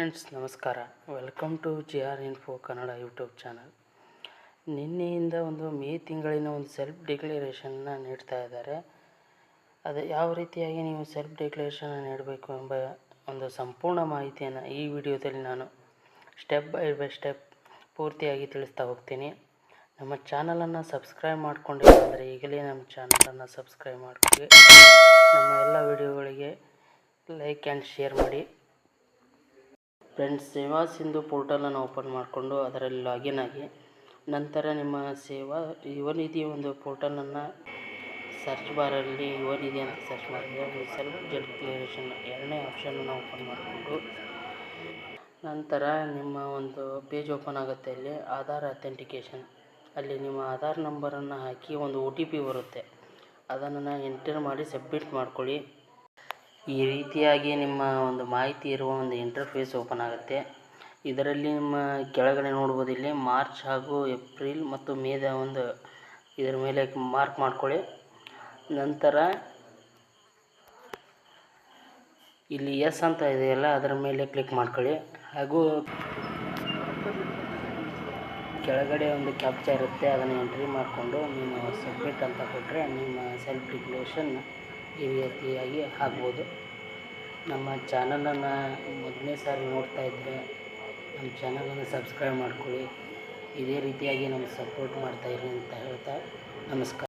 Friends ನಮಸ್ಕಾರ. Welcome to GR Info Kannada YouTube channel. ನಿನ್ನೆಯಿಂದ ಮೇ ತಿಂಗಳಿನ ಸೆಲ್ಫ್ ಡಿಕ್ಲರೇಷನ್ನ ನೀಡ್ತಾ ಇದ್ದಾರೆ. ಅದು ಯಾವ ರೀತಿಯಾಗಿ ನೀವು ಸೆಲ್ಫ್ ಡಿಕ್ಲರೇಷನ್ ನೀಡಬೇಕು ಎಂಬ ಸಂಪೂರ್ಣ ಮಾಹಿತಿಯನ್ನು ಈ ವಿಡಿಯೋದಲ್ಲಿ ನಾನು ಸ್ಟೆಪ್ ಬೈ ಸ್ಟೆಪ್ ಪೂರ್ತಿಯಾಗಿ ತಿಳಿಸ್ತಾ ಹೋಗ್ತೀನಿ. ನಮ್ಮ ಚಾನಲನ್ನು ಸಬ್ಸ್ಕ್ರೈಬ್ ಮಾಡಿಕೊಂಡಿಲ್ಲ ಅಂದರೆ ಈಗಲೇ ನಮ್ಮ ಚಾನಲನ್ನು ಸಬ್ಸ್ಕ್ರೈಬ್ ಮಾಡಿಕೊಳ್ಳಿ. ನಮ್ಮ ಎಲ್ಲ ವಿಡಿಯೋಗಳಿಗೆ ಲೈಕ್ ಆ್ಯಂಡ್ ಶೇರ್ ಮಾಡಿ. ಫ್ರೆಂಡ್ಸ್, ಸೇವಾ ಸಿಂಧು ಪೋರ್ಟಲನ್ನು ಓಪನ್ ಮಾಡಿಕೊಂಡು ಅದರಲ್ಲಿ ಲಾಗಿನ್ ಆಗಿ ನಂತರ ನಿಮ್ಮ ಸೇವಾ ಯುವನಿಧಿ ಪೋರ್ಟಲನ್ನು ಸರ್ಚ್ ಬಾರಲ್ಲಿ ಯುವನಿಧಿ ಅಂತ ಸರ್ಚ್ ಮಾಡಿದರೆ ಸೆಲ್ಫ್ ಡಿಕ್ಲರೇಷನ್ ಎರಡನೇ ಆಪ್ಷನನ್ನು ಓಪನ್ ಮಾಡಿಕೊಂಡು ನಂತರ ನಿಮ್ಮ ಪೇಜ್ ಓಪನ್ ಆಗುತ್ತೆ. ಅಲ್ಲಿ ಆಧಾರ್ ಅಥೆಂಟಿಕೇಷನ್, ಅಲ್ಲಿ ನಿಮ್ಮ ಆಧಾರ್ ನಂಬರನ್ನು ಹಾಕಿ OTP ಬರುತ್ತೆ, ಅದನ್ನು ಎಂಟರ್ ಮಾಡಿ ಸಬ್ಮಿಟ್ ಮಾಡ್ಕೊಳ್ಳಿ. ಈ ರೀತಿಯಾಗಿ ನಿಮ್ಮ ಮಾಹಿತಿ ಇರುವ ಇಂಟರ್ಫೇಸ್ ಓಪನ್ ಆಗುತ್ತೆ. ಇದರಲ್ಲಿ ನಿಮ್ಮ ಕೆಳಗಡೆ ನೋಡ್ಬೋದು, ಇಲ್ಲಿ ಮಾರ್ಚ್ ಹಾಗೂ ಏಪ್ರಿಲ್ ಮತ್ತು ಮೇದ ಇದರ ಮೇಲೆ ಮಾರ್ಕ್ ಮಾಡ್ಕೊಳ್ಳಿ. ನಂತರ ಇಲ್ಲಿ ಎಸ್ ಅಂತ ಇದೆಯಲ್ಲ ಅದರ ಮೇಲೆ ಕ್ಲಿಕ್ ಮಾಡ್ಕೊಳ್ಳಿ. ಹಾಗೂ ಕೆಳಗಡೆ ಕ್ಯಾಪ್ಚಾ ಇರುತ್ತೆ, ಅದನ್ನು ಎಂಟ್ರಿ ಮಾಡಿಕೊಂಡು ನೀವು ಸಬ್ಮಿಟ್ ಅಂತ ಕೊಟ್ಟರೆ ನಿಮ್ಮ ಸೆಲ್ಫ್ ಡಿಕ್ಲರೇಷನ್ ಈ ರೀತಿಯಾಗಿ ಆಗ್ಬೋದು. ನಮ್ಮ ಚಾನಲನ್ನು ಮೊದಲನೇ ಸಾರಿ ನೋಡ್ತಾ ಇದ್ದರೆ ನಮ್ಮ ಚಾನಲನ್ನು ಸಬ್ಸ್ಕ್ರೈಬ್ ಮಾಡ್ಕೊಳ್ಳಿ. ಇದೇ ರೀತಿಯಾಗಿ ನಮಗೆ ಸಪೋರ್ಟ್ ಮಾಡ್ತಾಯಿರಿ ಅಂತ ಹೇಳ್ತಾ ನಮಸ್ಕಾರ.